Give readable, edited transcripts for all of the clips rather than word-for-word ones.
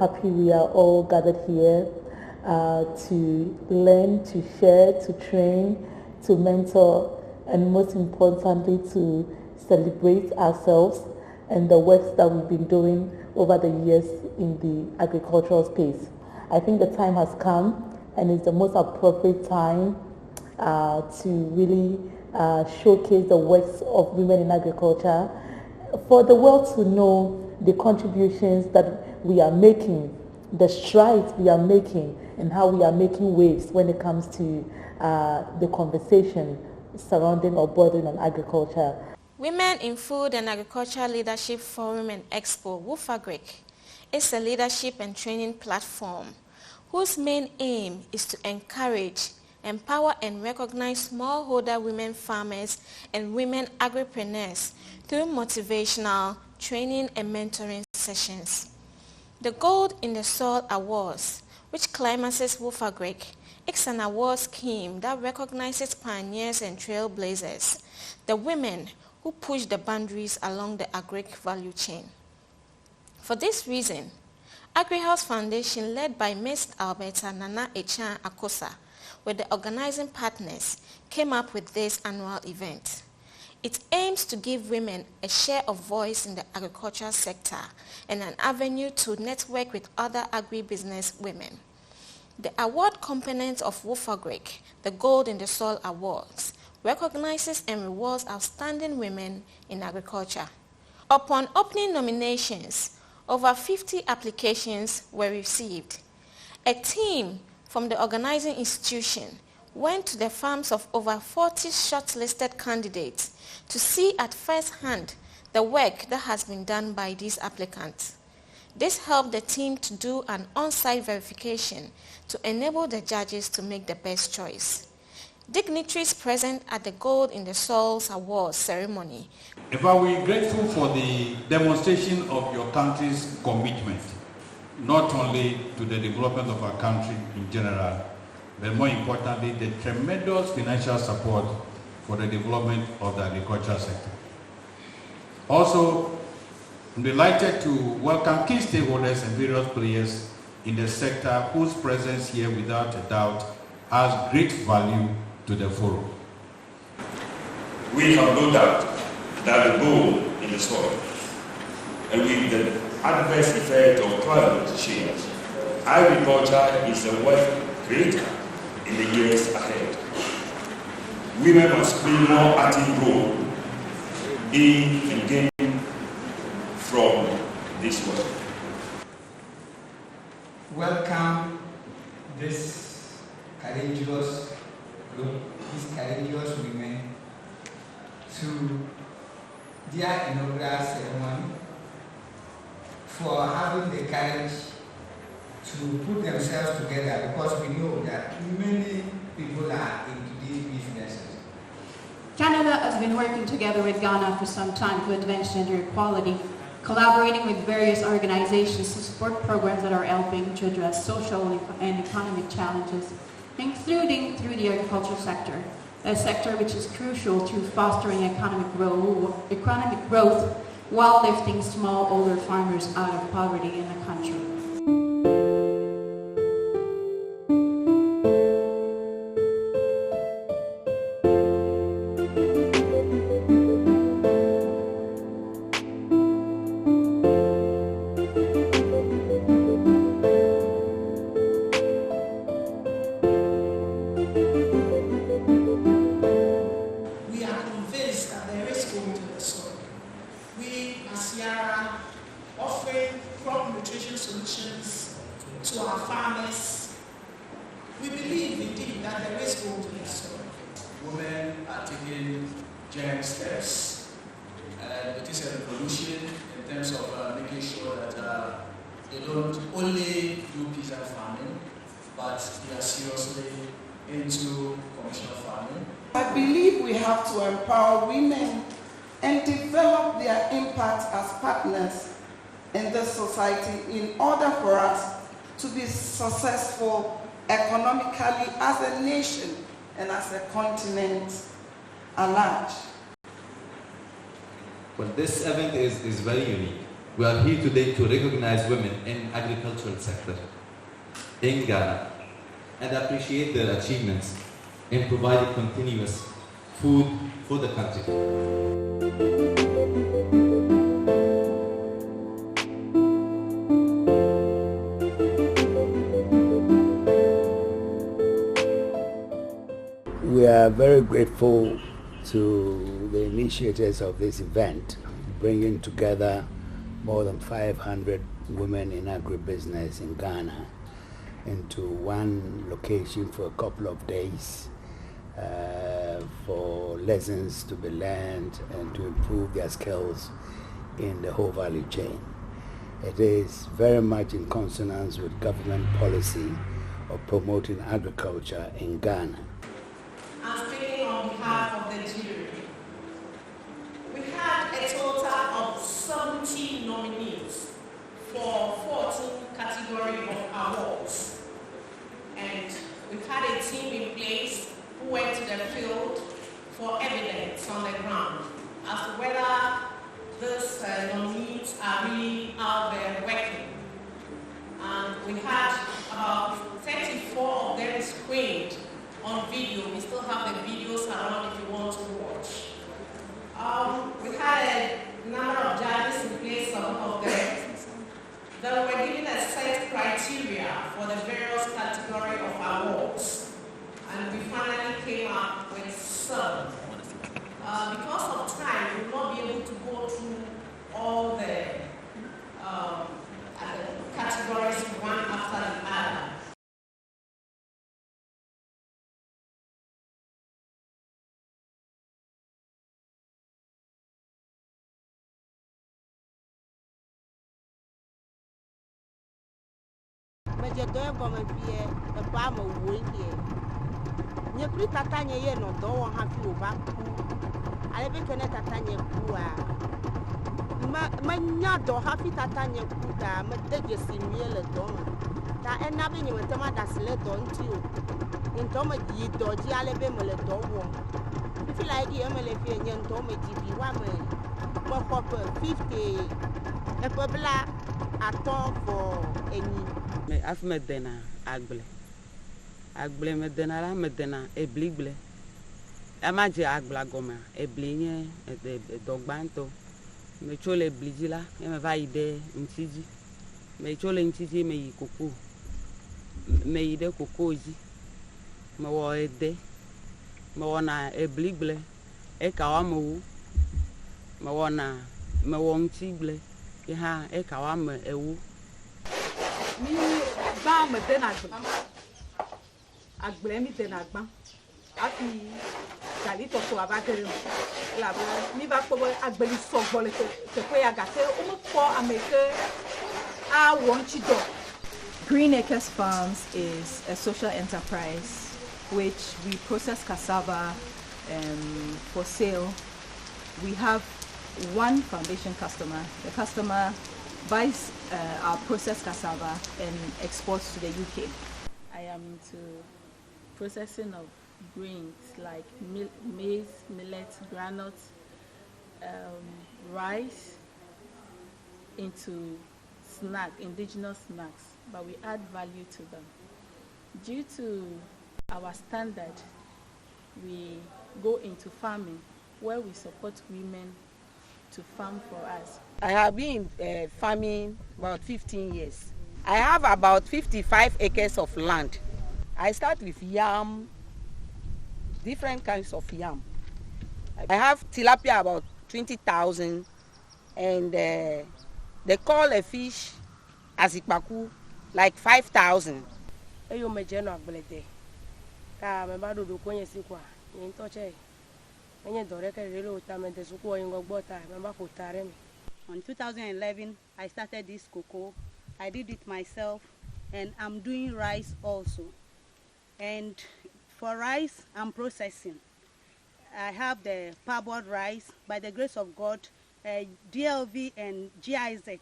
happy we are all gathered here to learn, to share, to train, to mentor, and most importantly to celebrate ourselves and the works that we've been doing over the years in the agricultural space. I think the time has come and it's the most appropriate time to really showcase the works of women in agriculture for the world to know the contributions that we are making, the strides we are making, and how we are making waves when it comes to the conversation surrounding or bordering on agriculture. Women in Food and Agriculture Leadership Forum and Expo, Wofagric, is a leadership and training platform whose main aim is to encourage, empower and recognize smallholder women farmers and women agripreneurs through motivational training and mentoring sessions. The Gold in the Soil Awards, which climaxes Wofagric, is an award scheme that recognizes pioneers and trailblazers, the women who push the boundaries along the agric value chain. For this reason, AgriHouse Foundation, led by Ms. Alberta Nana Echan Akosa, with the organizing partners, came up with this annual event. It aims to give women a share of voice in the agricultural sector and an avenue to network with other agribusiness women. The award component of Wofagric, the Gold in the Soil Awards, recognizes and rewards outstanding women in agriculture. Upon opening nominations, over 50 applications were received. A team from the organizing institution went to the farms of over 40 shortlisted candidates to see at first hand the work that has been done by these applicants. This helped the team to do an on-site verification to enable the judges to make the best choice. Dignitaries present at the Gold in the Soil Awards ceremony. If we're grateful for the demonstration of your country's commitment, not only to the development of our country in general, but more importantly, the tremendous financial support for the development of the agricultural sector. Also, I'm delighted to welcome key stakeholders and various players in the sector whose presence here without a doubt has great value to the forum. We have no doubt that the gold in the soil and with the adverse effect of climate change, agriculture is a wealth creator in the years ahead. Women must play more active role in and gaining from this work. Welcome this courageous group, these courageous women to their inaugural ceremony, for having the courage to put themselves together, because we know that many people are into these businesses. Canada has been working together with Ghana for some time to advance gender equality, collaborating with various organizations to support programs that are helping to address social and economic challenges, including through the agricultural sector, a sector which is crucial to fostering economic growth while lifting smallholder farmers out of poverty in the country. Solutions to our farmers. We believe indeed that there is gold in the soil. Women are taking giant steps, and it is a revolution in terms of making sure that they don't only do peasant farming, but they are seriously into commercial farming. I believe we have to empower women and develop their impact as partners in this society in order for us to be successful economically as a nation and as a continent at large. Well, this event is very unique We are here today to recognize women in agricultural sector in Ghana and appreciate their achievements in providing continuous food for the country. We are very grateful to the initiators of this event, bringing together more than 500 women in agribusiness in Ghana into one location for a couple of days for lessons to be learned and to improve their skills in the whole value chain. It is very much in consonance with government policy of promoting agriculture in Ghana. I'm speaking on behalf of the jury. We had a total of 70 nominees for 14 categories of awards. And we've had a team in place who went to the field for evidence on the ground as to whether these nominees are really out there working. And we had about 34 of them screened on video. We still have the videos around if you want to watch. We had a number of judges in place, some of them. They were given a set criteria for the various category of awards. And we finally came up with some. Because of time, we will not be able to go through all the categories one after the other. I've met dena agble medena la medena ebligle amaje agla goma eblinye dogbanto me chole blizila me va ide ntiji me chole ntiji me yikoko me ide kokoji me wo ede me wona ebligle e kawa mo me wona me wo ntigle ha e kawa me ewu mi ba me dena agble mi dena gban afi gali to so abatere la mi ba po agbeli so gbole te pe agate o mo po ameke a wonchi do. Green Acres Farms is a social enterprise which we process cassava for sale. We have one foundation customer. The customer buys our processed cassava and exports to the UK. I am into processing of grains like maize, millet, granules, rice into indigenous snacks, but we add value to them. Due to our standard, we go into farming where we support women to farm for us. I have been farming about 15 years. I have about 55 acres of land. I start with yam, different kinds of yam. I have tilapia about 20,000, and they call a fish azikpaku like 5,000. Eyo mejeno agbelete. Ka me ba do konye sikwa. Yin toche. Enye dore ke relo tamende suko yin gogbota me ba ko tare mi. On 2011 I started this cocoa. I did it myself, and I'm doing rice also. And for rice I'm processing. I have the parboiled rice. By the grace of God, DLV and GIZ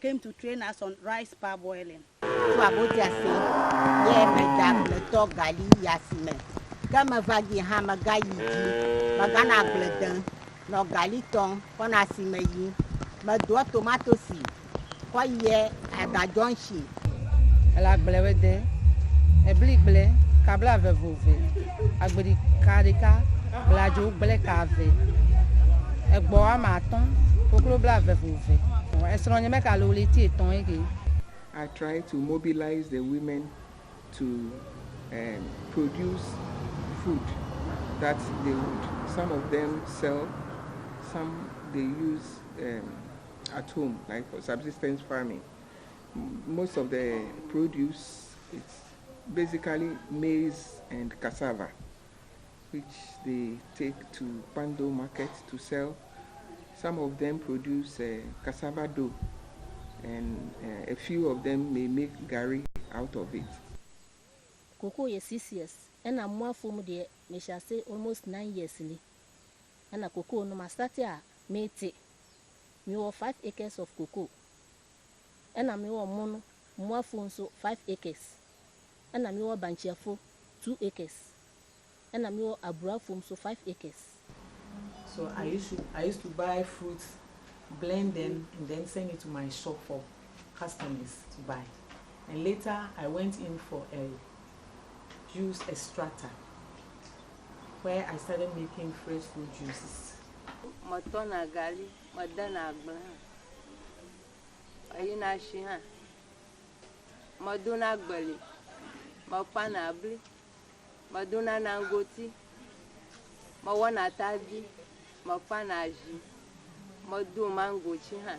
came to train us on rice parboiling. So about yasi, yeah, my dad, the dog gali yasi me. Gama vagi hama gayi, magana bledan, no gali tong, kona si me yi. me do tomato seed. Ko ye agajon shi. Ela gble de. E bli gble, kabla vevove. Agbedi kadika, blajo gble kave. E gbo amaton, poklo bla vevove. E sronye me ka lo leti eton ege. I try to mobilize the women to produce food that they would. Some of them sell, some they use at home, like for subsistence farming. Most of the produce, it's basically maize and cassava, which they take to Pando market to sell. Some of them produce cassava dough, and a few of them may make gari out of it. Cocoa is 6 years, and I'm more from the, me shall say almost 9 years. And a cocoa no mastatia mate. Me were 5 acres of cocoa. And I'm your mono, more from so 5 acres. And I'm your banchiafo 2 acres. And I'm your abra from so 5 acres. So I used to buy fruits, blend them, and then send it to my shop for customers to buy. And later I went in for a juice extractor where I started making fresh fruit juices. Matona gali, madana blan. Ayina shiha. Maduna gbali. Mapana abli. Maduna nangoti. Mawana tabi. Mapana ji. Madu mango chiha.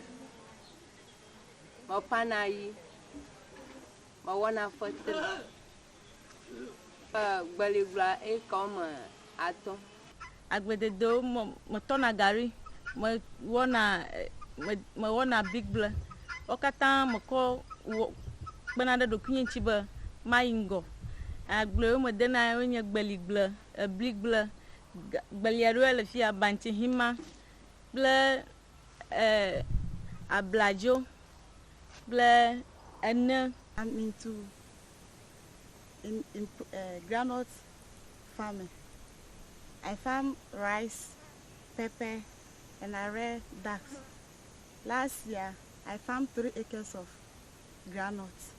Mapana yi. Mawana fatila. Gbalibla e comme aton. Agbededo motona gari me wona big bla. Okata mko benade do kunchi ba maingo. Agble mo dena onye gbalibla, big bla. Gbaliaro le fi abanti hima. Bla ablajo. Bla ene. I'm into groundnut farming. I farm rice, pepper, and I rear ducks. Last year, I farmed 3 acres of groundnuts,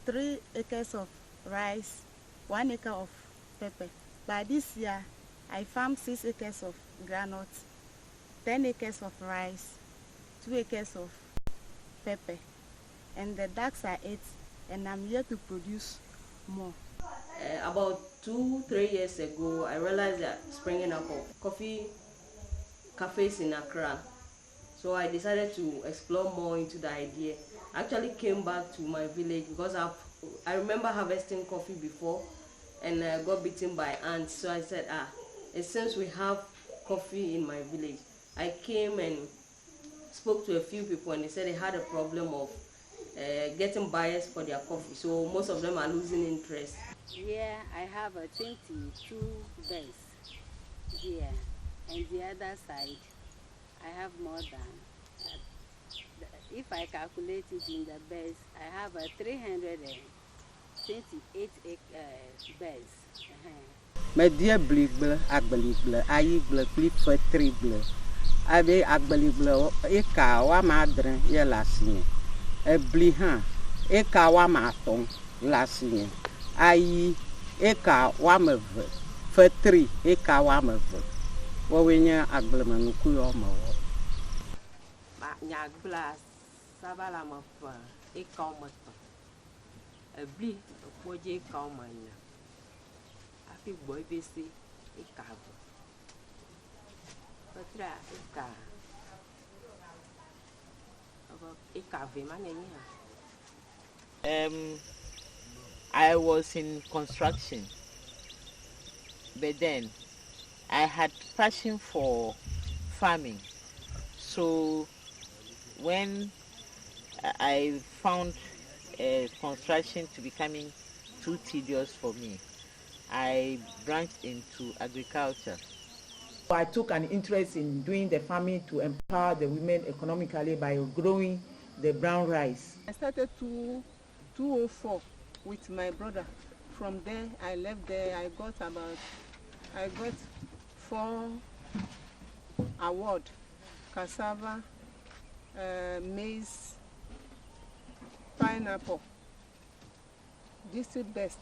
3 acres of rice, 1 acre of pepper. But this year, I farmed 6 acres of groundnuts, 10 acres of rice, 2 acres of pepper, and the ducks are 8. And I'm here to produce more. About 2-3 years ago, I realized that springing up of coffee cafes in Accra. So I decided to explore more into the idea. I actually came back to my village because I remember harvesting coffee before and got bitten by ants. So I said, it seems we have coffee in my village. I came and spoke to a few people and they said they had a problem of getting buyers for their coffee, so most of them are losing interest. Here I have 22 bears here, and the other side I have more than, if I calculate it in the bears, I have 328 bears. Media blible, agbalible, aible, flip for 3 blue. Abe agbalible, eka wa madre, yelasine. Blihan, eka wa maton, lasine. Ayi, eka wa meve, for 3, eka wa meve. Wawenya agbalanuku yo mawo. Nyagla, sabala mafa, eka mato. Bli, boje eka manya. Afi boy besi, eka. Patra, eka. I was in construction, but then I had passion for farming. So when I found construction to becoming too tedious for me, I branched into agriculture. I took an interest in doing the farming to empower the women economically by growing the brown rice. I started 2004 with my brother. From there, I left there. I got 4 awards cassava, maize, pineapple. District best.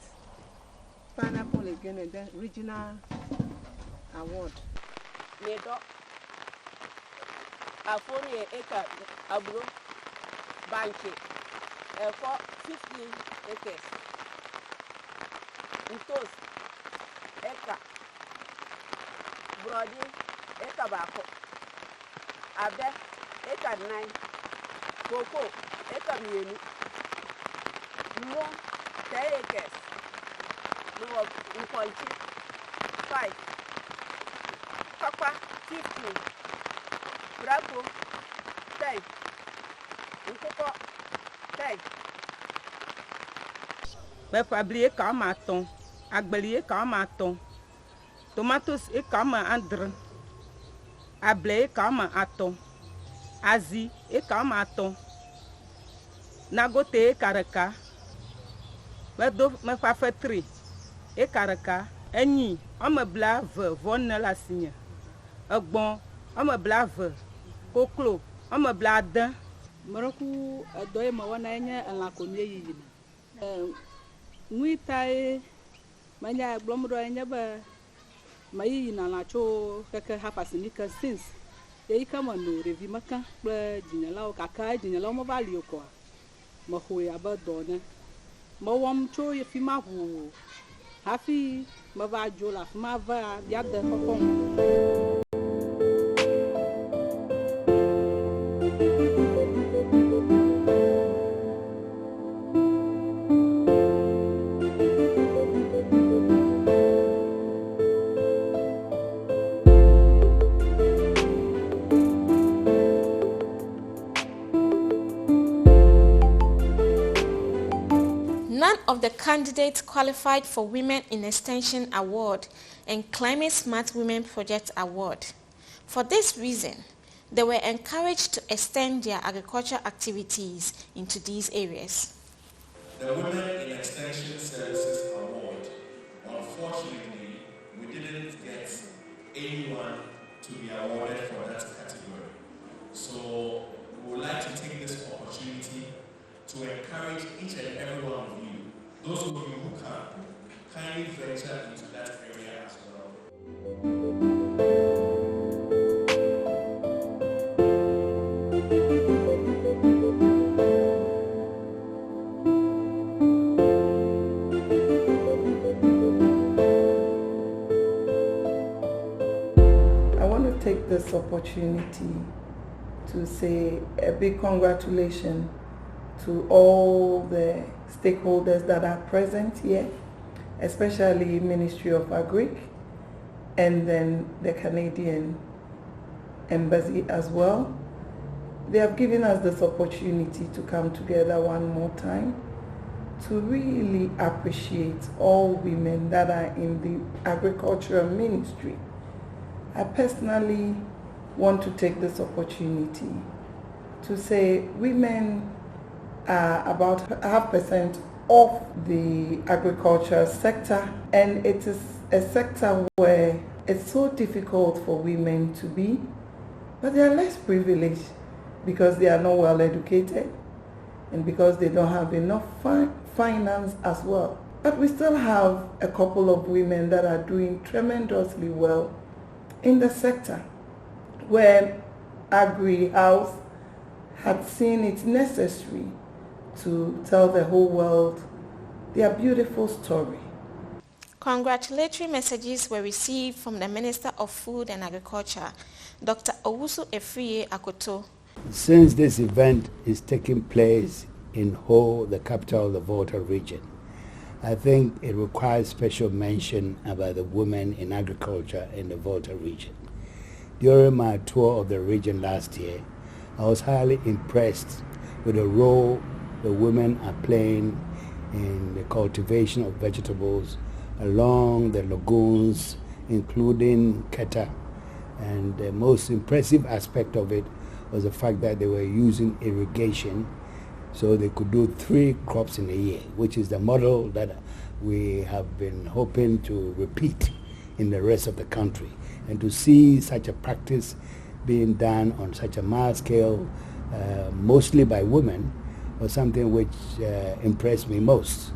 Pineapple again, and then regional award. Medo. Afoni eka abro banche. For 50 acres. Utos eka. Brody eka bako. Abe eka 9. Cocoa eka mienu. Mo 10 acres. No Uponchi 5. Papa 15. Bravo 10. Ukoko 10. Befablier comme à ton, agbelier comme à ton, tomatoes et comme à andre, ablé comme à ton, azi et comme à ton, nagote et karaka, me fa fait tri et karaka, eni, on me blave, von la signe, bon, on me blave, coclo, on me blade. Maraku doye mawana enye la komye yina. Ngwitai manya blomro enye ba mayi na la cho keke hapasinika since ye kama no revi maka ba jinyala o kaka jinyala mo vali ko mo ho ya ba dona mo wom cho ye fi ma hu hafi ma va jola ma va ya de ko. None of the candidates qualified for Women in Extension Award and Climate Smart Women Project Award. For this reason, they were encouraged to extend their agriculture activities into these areas. The Women in Extension Services Award, unfortunately, we didn't get anyone to be awarded for that category. So we would like to take this opportunity to encourage each and every one of you, those of you who can, kindly venture into that area as well. I want to take this opportunity to say a big congratulations to all the stakeholders that are present here, especially Ministry of Agric and then the Canadian Embassy as well. They have given us this opportunity to come together one more time to really appreciate all women that are in the agricultural ministry. I personally want to take this opportunity to say women are about 0.5% of the agriculture sector, and it is a sector where it's so difficult for women to be, but they are less privileged because they are not well educated and because they don't have enough finance as well. But we still have a couple of women that are doing tremendously well in the sector, where Agri-House had seen it necessary to tell the whole world their beautiful story. Congratulatory messages were received from the Minister of Food and Agriculture, Dr. Owusu Efriye Akoto. Since this event is taking place in Ho, the capital of the Volta region, I think it requires special mention about the women in agriculture in the Volta region. During my tour of the region last year, I was highly impressed with the role the women are playing in the cultivation of vegetables along the lagoons, including Keta. And the most impressive aspect of it was the fact that they were using irrigation so they could do 3 crops in a year, which is the model that we have been hoping to repeat in the rest of the country. And to see such a practice being done on such a mass scale, mostly by women, was something which impressed me most.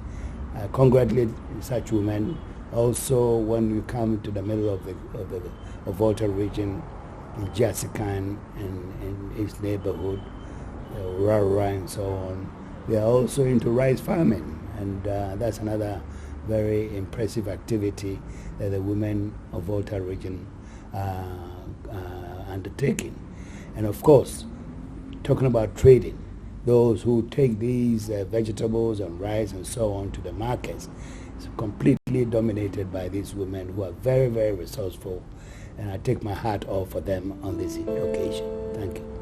I congratulate such women. Also, when you come to the middle of the Volta region, in Jessican and its neighborhood, Rara and so on, they are also into rice farming, and that's another very impressive activity that the women of Volta region are undertaking. And of course, talking about trading, those who take these vegetables and rice and so on to the markets, it's completely dominated by these women who are very, very resourceful, and I take my hat off for them on this occasion. Thank you.